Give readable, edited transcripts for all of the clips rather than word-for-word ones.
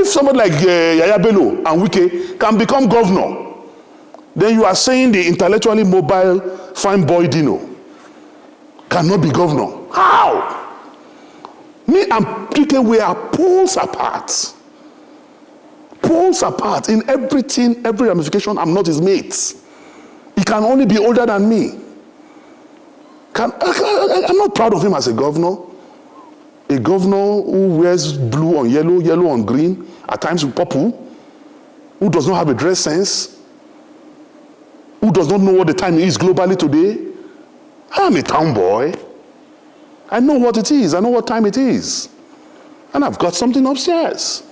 if somebody like Yaya Bello and Wike can become governor, then you are saying the intellectually mobile fine boy Dino cannot be governor. How? Me and Wike, we are poles apart. Poles apart in everything, every ramification. I'm not his mate. He can only be older than me. I'm not proud of him as a governor. A governor who wears blue on yellow, yellow on green, at times with purple, who does not have a dress sense, who does not know what the time is globally today. I'm a town boy. I know what it is. I know what time it is. And I've got something upstairs.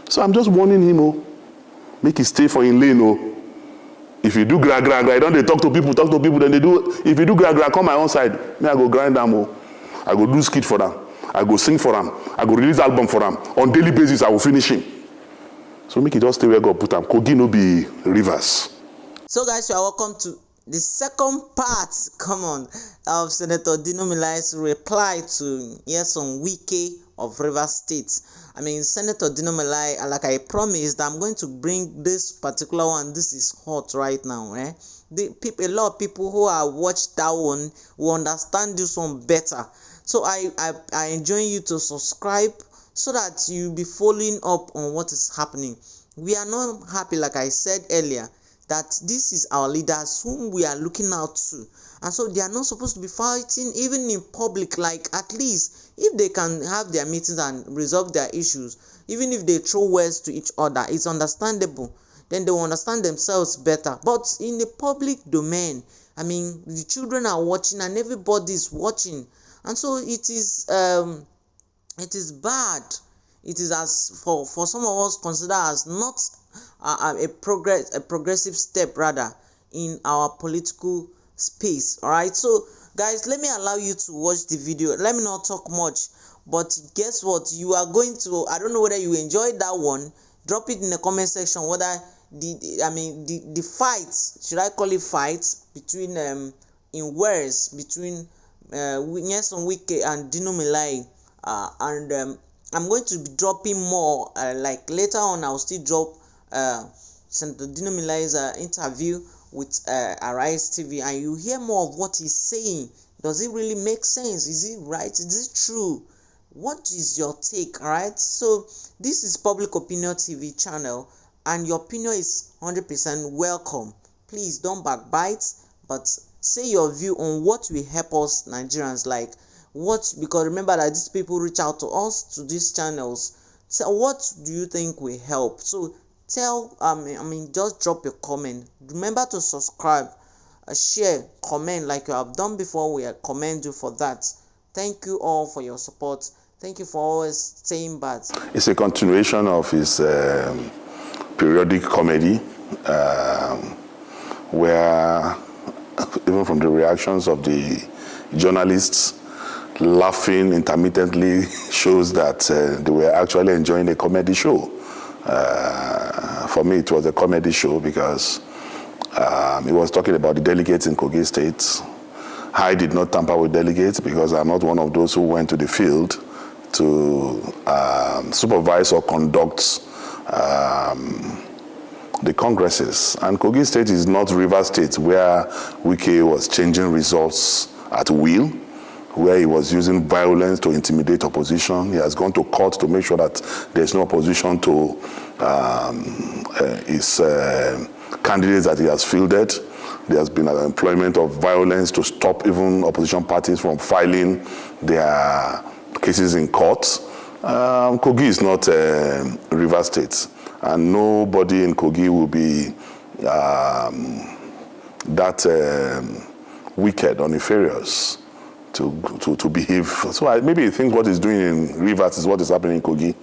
So I'm just warning him, make it stay for in lane. If you do gra, don't they talk to people, then they do. If you do gra, come my own side. Me, I go grind them. I go do skit for them. I go sing for them. I go release album for them. On daily basis, I will finish him. So make it just stay where God put them. Kogi no be rivers. So guys, you are welcome to the second part, of Senator Dino Melai's reply to Nyesom Wike of Rivers State. I mean, Senator Dino Melai, like I promised, I'm going to bring this particular one. This is hot right now. A lot of people who have watched that one will understand this one better. So I enjoin you to subscribe so that you'll be following up on what is happening. We are not happy, like I said earlier, that this is our leaders whom we are looking out to. And so they are not supposed to be fighting even in public. Like, at least if they can have their meetings and resolve their issues, even if they throw words to each other, it's understandable. Then they will understand themselves better. But in the public domain, I mean, the children are watching and everybody is watching. And so it is bad. It is, as for some of us, considered as not a progressive step rather in our political space. All right, so guys, let me allow you to watch the video. Let me not talk much, but guess what, you are going to, I don't know whether you enjoyed that one. Drop it in the comment section whether the fights, should I call it fights, between in words between Nyesom Wike and Dino Melai, and I'm going to be dropping more, like later on I'll still drop Senator Dino Melai's interview with Arise TV, and you hear more of what he's saying. Does it really make sense? Is it right? Is it true? What is your take? All right, so this is Public Opinion TV channel, and your opinion is 100% welcome. Please don't backbite, but say your view on what will help us Nigerians. Like what, because remember that these people reach out to us, to these channels. So what do you think will help? So tell, just drop your comment. Remember to subscribe, share, comment like you have done before. We commend you for that. Thank you all for your support. Thank you for always staying back. It's a continuation of his periodic comedy, where even from the reactions of the journalists, laughing intermittently shows that they were actually enjoying a comedy show. For me, it was a comedy show because he was talking about the delegates in Kogi State. I did not tamper with delegates because I'm not one of those who went to the field to supervise or conduct the congresses. And Kogi State is not River State, where Wike was changing results at will, where he was using violence to intimidate opposition. He has gone to court to make sure that there's no opposition to his candidates that he has fielded. There has been an employment of violence to stop even opposition parties from filing their cases in court. Kogi is not River State, and nobody in Kogi will be that wicked or nefarious to behave. So maybe you think what he's doing in Rivers is what is happening in Kogi.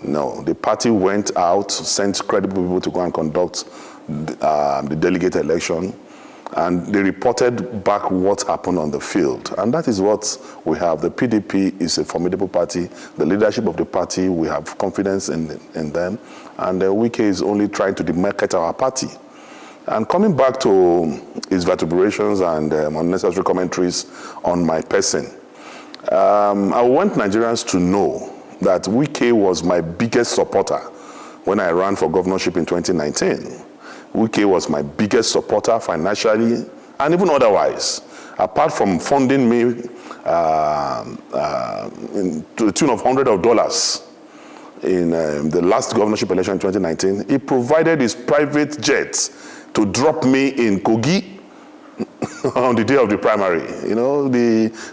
No, the party went out, sent credible people to go and conduct the delegate election, and they reported back what happened on the field. And that is what we have. The PDP is a formidable party. The leadership of the party, we have confidence in them. And Wike is only trying to demarket our party. And coming back to his vituperations and unnecessary commentaries on my person, I want Nigerians to know that Wike was my biggest supporter when I ran for governorship in 2019. Wike was my biggest supporter financially and even otherwise. Apart from funding me to the tune of $100 in the last governorship election in 2019, he provided his private jet to drop me in Kogi on the day of the primary. You know,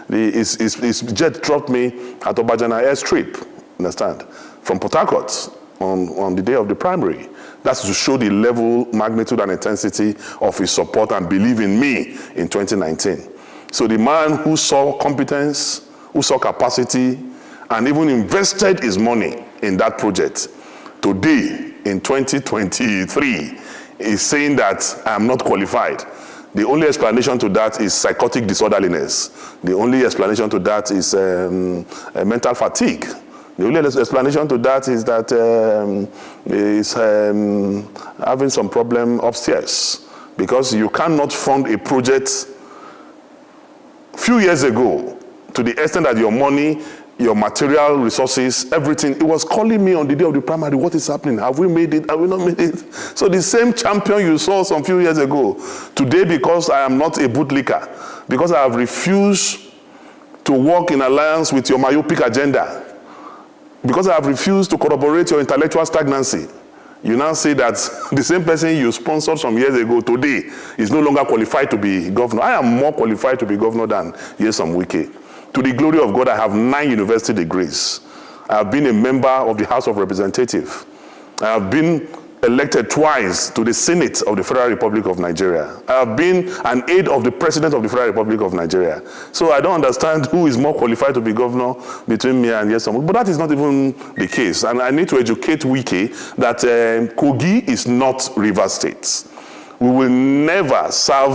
his jet dropped me at Obajana airstrip, understand, from Port Harcourt on the day of the primary. That's to show the level, magnitude, and intensity of his support and belief in me in 2019. So the man who saw competence, who saw capacity, and even invested his money in that project, today, in 2023, is saying that I am not qualified. The only explanation to that is psychotic disorderliness. The only explanation to that is mental fatigue. The only explanation to that is that he's having some problem upstairs. Because you cannot fund a project few years ago to the extent that your money, your material resources, everything, it was calling me on the day of the primary, what is happening? Have we made it? Have we not made it? So the same champion you saw some few years ago, today, because I am not a bootlicker, because I have refused to work in alliance with your myopic agenda, because I have refused to corroborate your intellectual stagnancy, you now say that the same person you sponsored some years ago today is no longer qualified to be governor. I am more qualified to be governor than Nyesom Wike. To the glory of God, I have 9 university degrees. I have been a member of the House of Representatives. I have been elected twice to the Senate of the Federal Republic of Nigeria. I have been an aide of the President of the Federal Republic of Nigeria. So I don't understand who is more qualified to be governor between me and Nyesom. But that is not even the case. And I need to educate Wike that Kogi is not Rivers State. We will never serve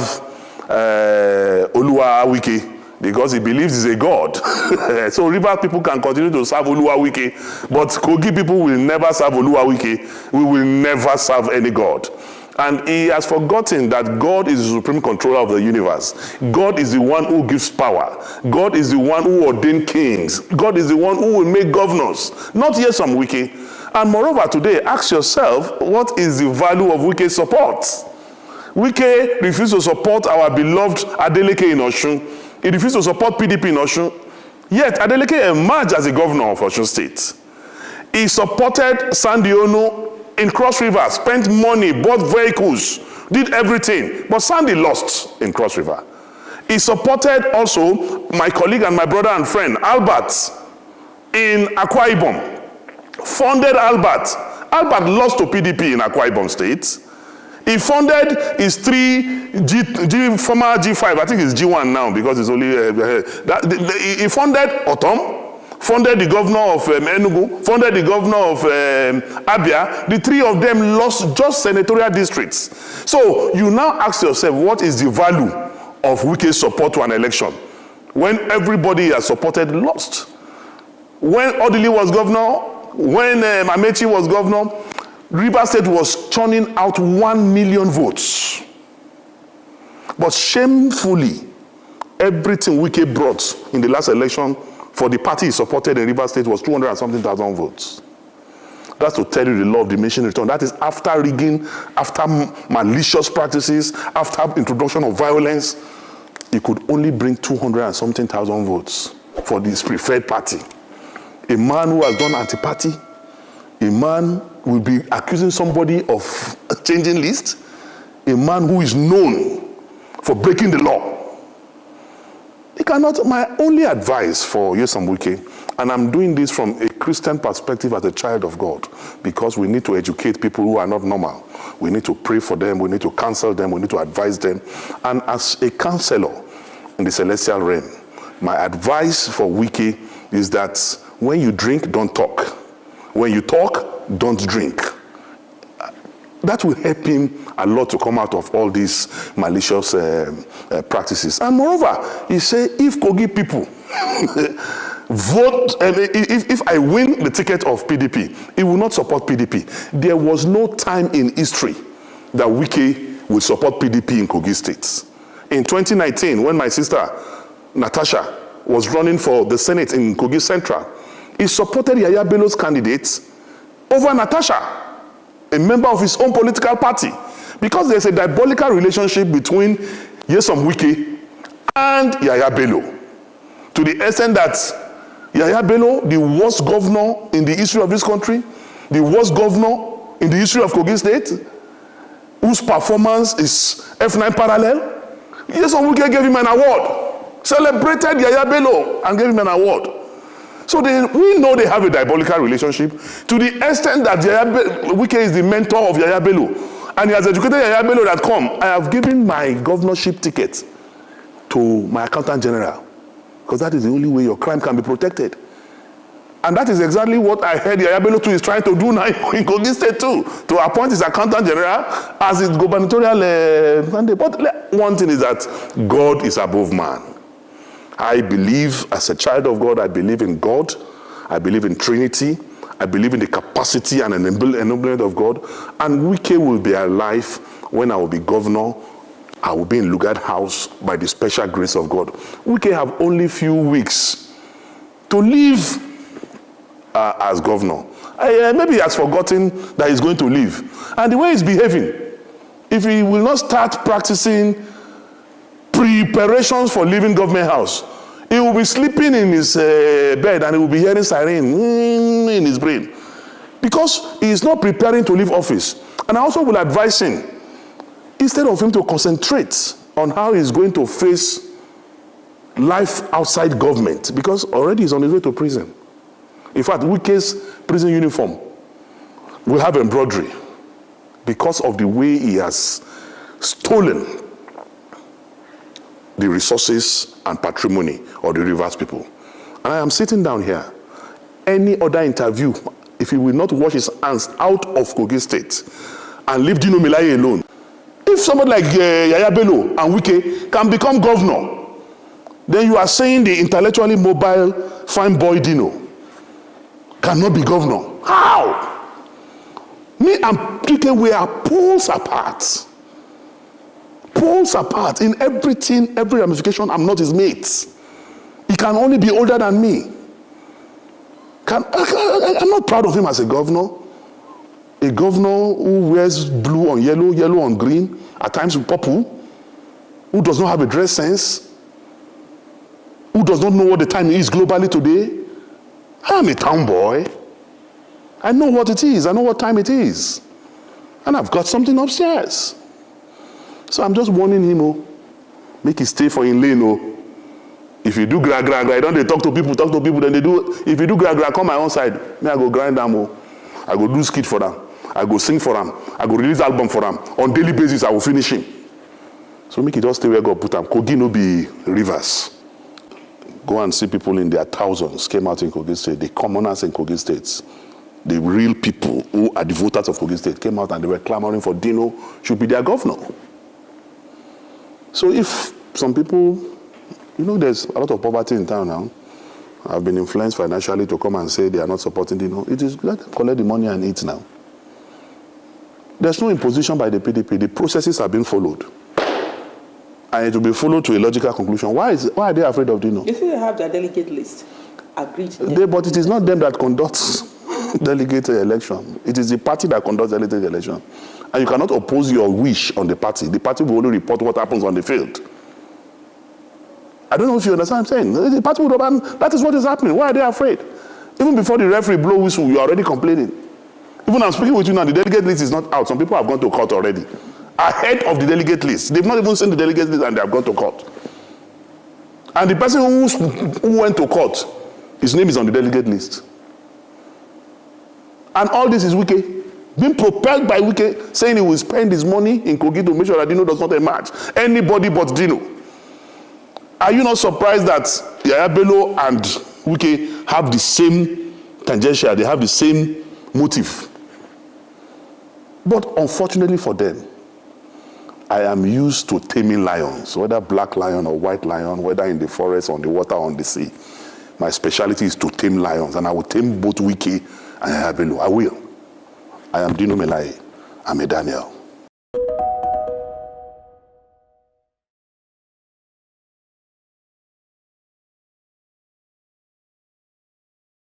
Oluwa Wike, because he believes he's a god. So Rivers people can continue to serve Oluwa Wike, but Kogi people will never serve Oluwa Wike. We will never serve any god. And he has forgotten that God is the supreme controller of the universe. God is the one who gives power. God is the one who ordained kings. God is the one who will make governors, not Nyesom Wike. And moreover, today, ask yourself, what is the value of Wike's support? Wike refused to support our beloved Adeleke in Osun. He refused to support PDP in Osun. Yet, Adeleke emerged as a governor of Osun State. He supported Sandy Ono in Cross River, spent money, bought vehicles, did everything. But Sandy lost in Cross River. He supported also my colleague and my brother and friend, Albert, in Akwa Ibom. Funded Albert. Albert lost to PDP in Akwa Ibom State. He funded his former G5, I think it's G1 now because it's only, he funded Otom, funded the governor of Enugu, funded the governor of Abia. The 3 of them lost just senatorial districts. So you now ask yourself, what is the value of Wike's support to an election when everybody has supported lost? When Odili was governor, when Amechi was governor, Rivers State was churning out 1 million votes. But shamefully, everything Wike brought in the last election for the party he supported in Rivers State was 200 and something thousand votes. That's to tell you the law of diminishing return. That is after rigging, after malicious practices, after introduction of violence, he could only bring 200 and something thousand votes for this preferred party. A man who has done anti-party, a man will be accusing somebody of changing list, a man who is known for breaking the law. He cannot. My only advice for Nyesom Wike, and I'm doing this from a Christian perspective as a child of God, because we need to educate people who are not normal. We need to pray for them, we need to counsel them, we need to advise them. And as a counselor in the celestial realm, my advice for Wike is that when you drink, don't talk. When you talk, don't drink. That will help him a lot to come out of all these malicious practices. And moreover, he said, if Kogi people vote, if I win the ticket of PDP, he will not support PDP. There was no time in history that Wike would support PDP in Kogi State. In 2019, when my sister, Natasha, was running for the Senate in Kogi Central, he supported Yaya Bello's candidate over Natasha, a member of his own political party, because there's a diabolical relationship between Nyesom Wike and Yaya Bello, to the extent that Yaya Bello, the worst governor in the history of this country, the worst governor in the history of Kogi State, whose performance is F9 parallel, Nyesom Wike gave him an award, celebrated Yaya Bello and gave him an award. So we know they have a diabolical relationship, to the extent that Wike is the mentor of Yaya Bello, and he has educated Yaya Bello that, come, I have given my governorship ticket to my accountant general, because that is the only way your crime can be protected. And that is exactly what I heard Yaya Bello too is trying to do now in Kogi State too, to appoint his accountant general as his gubernatorial candidate. But one thing is that God is above man. I believe, as a child of God, I believe in God. I believe in Trinity. I believe in the capacity and enablement of God. And Wike will be alive when I will be governor. I will be in Lugard House by the special grace of God. Wike have only few weeks to live as governor. Maybe he has forgotten that he's going to leave. And the way he's behaving, if he will not start practicing preparations for leaving government house, he will be sleeping in his bed and he will be hearing siren in his brain, because he is not preparing to leave office. And I also will advise him, instead of him to concentrate on how he's going to face life outside government, because already he's on his way to prison. In fact, Wike's prison uniform will have embroidery because of the way he has stolen the resources and patrimony of the Rivers people. And I am sitting down here. Any other interview, if he will not wash his hands out of Kogi State and leave Dino alone, if somebody like Yaya Bello and Wike can become governor, then you are saying the intellectually mobile fine boy Dino cannot be governor. How? Me and Wike, we are poles apart. Poles apart in everything, every ramification. I'm not his mate. He can only be older than me. I'm not proud of him as a governor. A governor who wears blue on yellow, yellow on green, at times with purple, who does not have a dress sense, who does not know what the time is globally today. I'm a town boy. I know what it is. I know what time it is. And I've got something upstairs. So I'm just warning him, make it stay for in lane. If you do gra, don't they talk to people, then they do. If you do gra, come my own side. Me, I go grind them. I go do skit for them. I go sing for them. I go release album for them. On daily basis, I will finish him. So make it just stay where God put them. Kogi no be Rivers. Go and see people in their thousands came out in Kogi State. The commoners in Kogi State, the real people who are the voters of Kogi State came out and they were clamoring for Dino should be their governor. So if some people, there's a lot of poverty in town now, have been influenced financially to come and say they are not supporting Dino, it is let them collect the money and eat now. There's no imposition by the PDP. The processes are being followed. And it will be followed to a logical conclusion. Why are they afraid of Dino? You see, they have their delegate list. Agreed. But it is not them that conducts delegate election. It is the party that conducts delegate election. And you cannot oppose your wish on the party. The party will only report what happens on the field. I don't know if you understand what I'm saying. The party will ban. That is what is happening. Why are they afraid? Even before the referee blow whistle, you're already complaining. Even I'm speaking with you now, the delegate list is not out. Some people have gone to court already. Ahead of the delegate list. They've not even seen the delegate list and they have gone to court. And the person who went to court, his name is on the delegate list. And all this is Wike. Being propelled by Wike, saying he will spend his money in Kogi to make sure that Dino does not emerge. Anybody but Dino. Are you not surprised that Yaya Bello and Wike have the same tangential, they have the same motive? But unfortunately for them, I am used to taming lions, whether black lion or white lion, whether in the forest, on the water, on the sea. My specialty is to tame lions, and I will tame both Wike and Yaya Bello. I will. I am Dino Melaye. I'm a Daniel.